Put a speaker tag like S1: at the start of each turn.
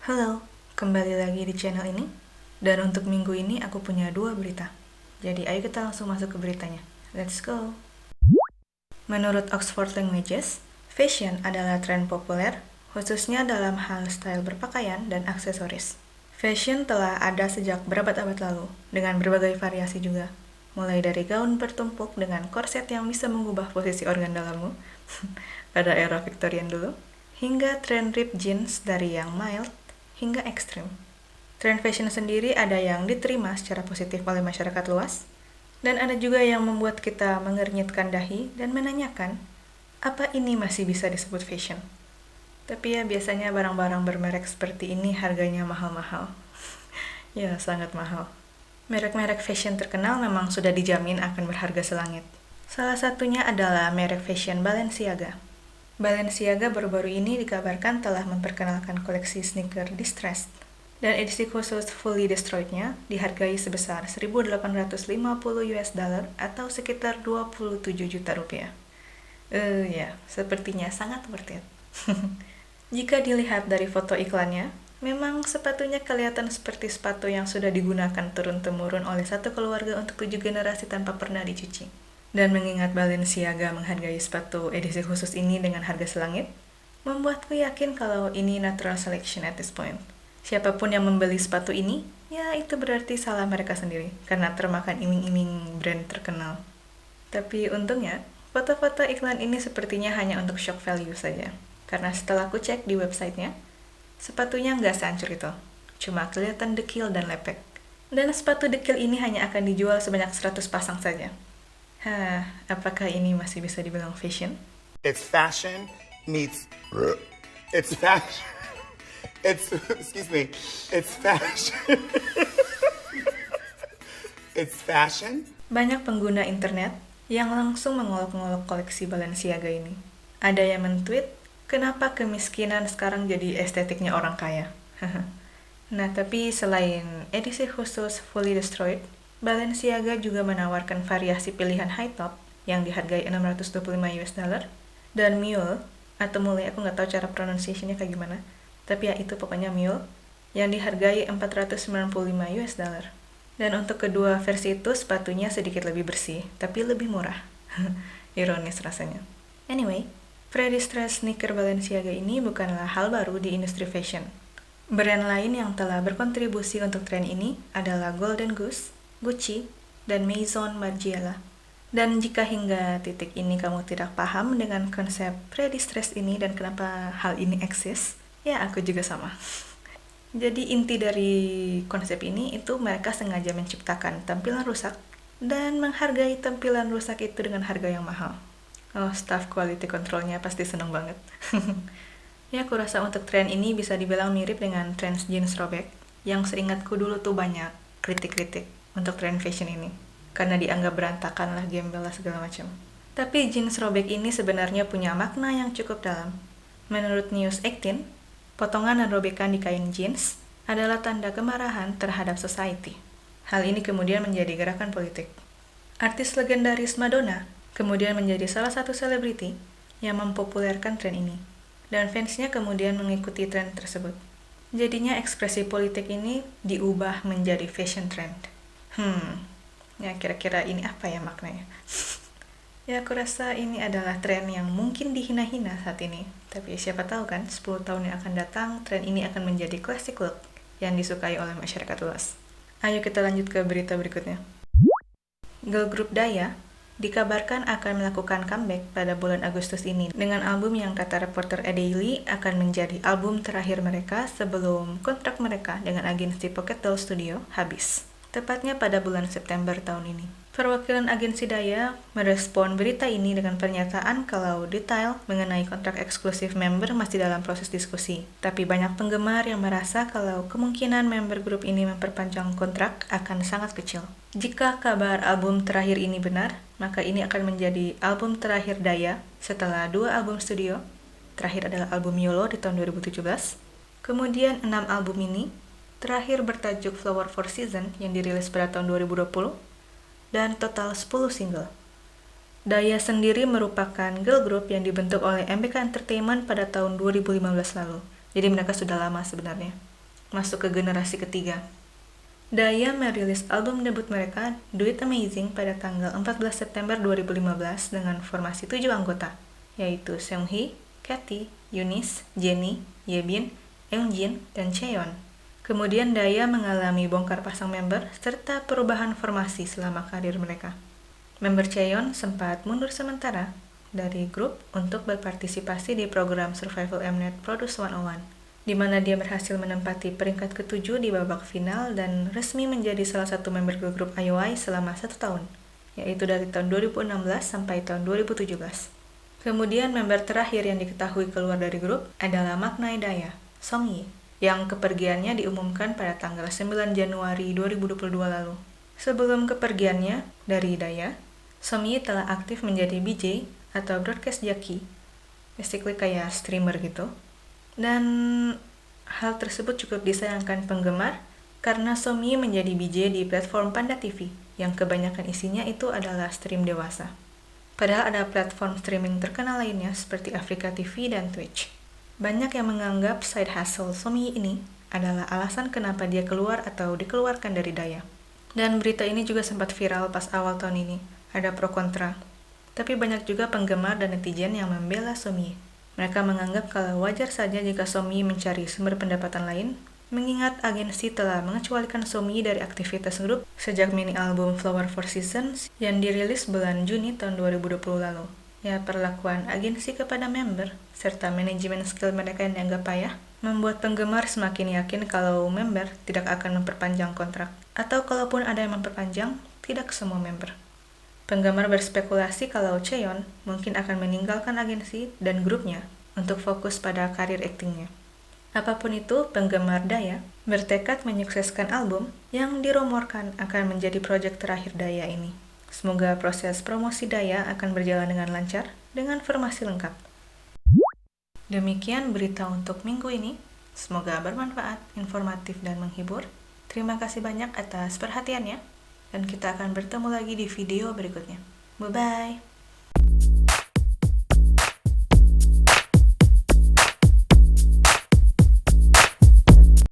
S1: Halo, kembali lagi di channel ini. Dan untuk minggu ini aku punya 2 berita. Jadi ayo kita langsung masuk ke beritanya. Let's go! Menurut Oxford Languages, fashion adalah tren populer, khususnya dalam hal style berpakaian dan aksesoris. Fashion telah ada sejak berabad-abad lalu, dengan berbagai variasi juga. Mulai dari gaun bertumpuk dengan korset yang bisa mengubah posisi organ dalammu pada era Victorian dulu, hingga tren ripped jeans dari yang mild hingga ekstrim. Tren fashion sendiri ada yang diterima secara positif oleh masyarakat luas, dan ada juga yang membuat kita mengernyitkan dahi dan menanyakan, apa ini masih bisa disebut fashion? Tapi ya biasanya barang-barang bermerek seperti ini harganya mahal-mahal. Ya, sangat mahal. Merek-merek fashion terkenal memang sudah dijamin akan berharga selangit. Salah satunya adalah merek fashion Balenciaga. Balenciaga baru-baru ini dikabarkan telah memperkenalkan koleksi sneaker Distressed, dan edisi khusus Fully Destroyed-nya dihargai sebesar 1.850 US dollar atau sekitar 27 juta rupiah. Ya, sepertinya sangat worth it. Jika dilihat dari foto iklannya, memang sepatunya kelihatan seperti sepatu yang sudah digunakan turun-temurun oleh satu keluarga untuk 7 generasi tanpa pernah dicuci. Dan mengingat Balenciaga menghargai sepatu edisi khusus ini dengan harga selangit, membuatku yakin kalau ini natural selection at this point. Siapapun yang membeli sepatu ini, ya itu berarti salah mereka sendiri, karena termakan iming-iming brand terkenal. Tapi untungnya, foto-foto iklan ini sepertinya hanya untuk shock value saja. Karena setelah aku cek di websitenya, sepatunya nggak sehancur itu. Cuma kelihatan dekil dan lepek. Dan sepatu dekil ini hanya akan dijual sebanyak 100 pasang saja. Apakah ini masih bisa dibilang fashion?
S2: It's fashion meets... It's fashion... Excuse me. It's fashion. It's fashion?
S1: Banyak pengguna internet yang langsung mengolok-ngolok koleksi Balenciaga ini. Ada yang men-tweet, kenapa kemiskinan sekarang jadi estetiknya orang kaya? Nah, tapi selain edisi khusus Fully Destroyed, Balenciaga juga menawarkan variasi pilihan high top yang dihargai 625 US dollar, dan mule, atau mule, aku nggak tahu cara pronunciation-nya kayak gimana, tapi ya itu pokoknya mule, yang dihargai 495 US dollar. Dan untuk kedua versi itu sepatunya sedikit lebih bersih, tapi lebih murah. Ironis rasanya. Anyway, pre-distressed sneaker Balenciaga ini bukanlah hal baru di industri fashion. Brand lain yang telah berkontribusi untuk tren ini adalah Golden Goose, Gucci, dan Maison Margiela. Dan jika hingga titik ini kamu tidak paham dengan konsep pre-distressed ini dan kenapa hal ini eksis, ya aku juga sama. Jadi inti dari konsep ini itu mereka sengaja menciptakan tampilan rusak dan menghargai tampilan rusak itu dengan harga yang mahal. Oh, staff quality controlnya pasti seneng banget. Ya, aku rasa untuk tren ini bisa dibilang mirip dengan tren jeans robek, yang seingatku dulu tuh banyak kritik-kritik untuk tren fashion ini, karena dianggap berantakan lah, gembel lah segala macam. Tapi jeans robek ini sebenarnya punya makna yang cukup dalam. Menurut News 18, potongan dan robekan di kain jeans adalah tanda kemarahan terhadap society. Hal ini kemudian menjadi gerakan politik. Artis legendaris Madonna kemudian menjadi salah satu selebriti yang mempopulerkan tren ini, dan fansnya kemudian mengikuti tren tersebut. Jadinya ekspresi politik ini diubah menjadi fashion trend. Ya kira-kira ini apa ya maknanya? Ya, aku rasa ini adalah tren yang mungkin dihina-hina saat ini. Tapi siapa tahu kan, 10 tahun yang akan datang, tren ini akan menjadi classic look yang disukai oleh masyarakat luas. Ayo kita lanjut ke berita berikutnya. Girl group Daya dikabarkan akan melakukan comeback pada bulan Agustus ini dengan album yang kata reporter A Daily akan menjadi album terakhir mereka sebelum kontrak mereka dengan agensi Pocket Doll Studio habis. Tepatnya pada bulan September tahun ini. Perwakilan agensi Daya merespon berita ini dengan pernyataan kalau detail mengenai kontrak eksklusif member masih dalam proses diskusi. Tapi banyak penggemar yang merasa kalau kemungkinan member grup ini memperpanjang kontrak akan sangat kecil. Jika kabar album terakhir ini benar, maka ini akan menjadi album terakhir Daya setelah 2 album studio. Terakhir adalah album YOLO di tahun 2017. Kemudian 6 album ini, terakhir bertajuk Flower for Season yang dirilis pada tahun 2020. Dan total 10 single. Daya sendiri merupakan girl group yang dibentuk oleh MBK Entertainment pada tahun 2015 lalu. Jadi mereka sudah lama sebenarnya. masuk ke generasi ketiga. Daya merilis album debut mereka, Do It Amazing, pada tanggal 14 September 2015 dengan formasi 7 anggota, yaitu Seunggi, Kathy, Eunice, Jennie, Yebin, Eunjin, dan Chaeyeon. Kemudian Daya mengalami bongkar pasang member serta perubahan formasi selama karir mereka. Member Chaeyeon sempat mundur sementara dari grup untuk berpartisipasi di program Survival Mnet Produce 101, di mana dia berhasil menempati peringkat ke-7 di babak final dan resmi menjadi salah satu member girl group IOI selama 1 tahun, yaitu dari tahun 2016 sampai tahun 2017. Kemudian member terakhir yang diketahui keluar dari grup adalah maknae Daya, Seunggi, yang kepergiannya diumumkan pada tanggal 9 Januari 2022 lalu. Sebelum kepergiannya dari Daya, Seunggi telah aktif menjadi BJ atau broadcast jockey, basically kayak streamer gitu. Dan hal tersebut cukup disayangkan penggemar karena Seunggi menjadi BJ di platform Panda TV yang kebanyakan isinya itu adalah stream dewasa. Padahal ada platform streaming terkenal lainnya seperti Afrika TV dan Twitch. Banyak yang menganggap side hustle Seunggi ini adalah alasan kenapa dia keluar atau dikeluarkan dari Daya. Dan berita ini juga sempat viral pas awal tahun ini, ada pro kontra. Tapi banyak juga penggemar dan netizen yang membela Seunggi. Mereka menganggap kalau wajar saja jika Seunggi mencari sumber pendapatan lain, mengingat agensi telah mengecualikan Seunggi dari aktivitas grup sejak mini album Flower for Seasons yang dirilis bulan Juni tahun 2020 lalu. Ya, perlakuan agensi kepada member, serta manajemen skill mereka yang dianggap payah, membuat penggemar semakin yakin kalau member tidak akan memperpanjang kontrak. Atau kalaupun ada yang memperpanjang, tidak semua member. Penggemar berspekulasi kalau Chaeyeon mungkin akan meninggalkan agensi dan grupnya untuk fokus pada karir aktingnya. Apapun itu, penggemar Daya bertekad menyukseskan album yang dirumorkan akan menjadi proyek terakhir Daya ini. Semoga proses promosi Daya akan berjalan dengan lancar dengan formasi lengkap. Demikian berita untuk minggu ini. Semoga bermanfaat, informatif, dan menghibur. Terima kasih banyak atas perhatiannya. Dan kita akan bertemu lagi di video berikutnya. Bye-bye!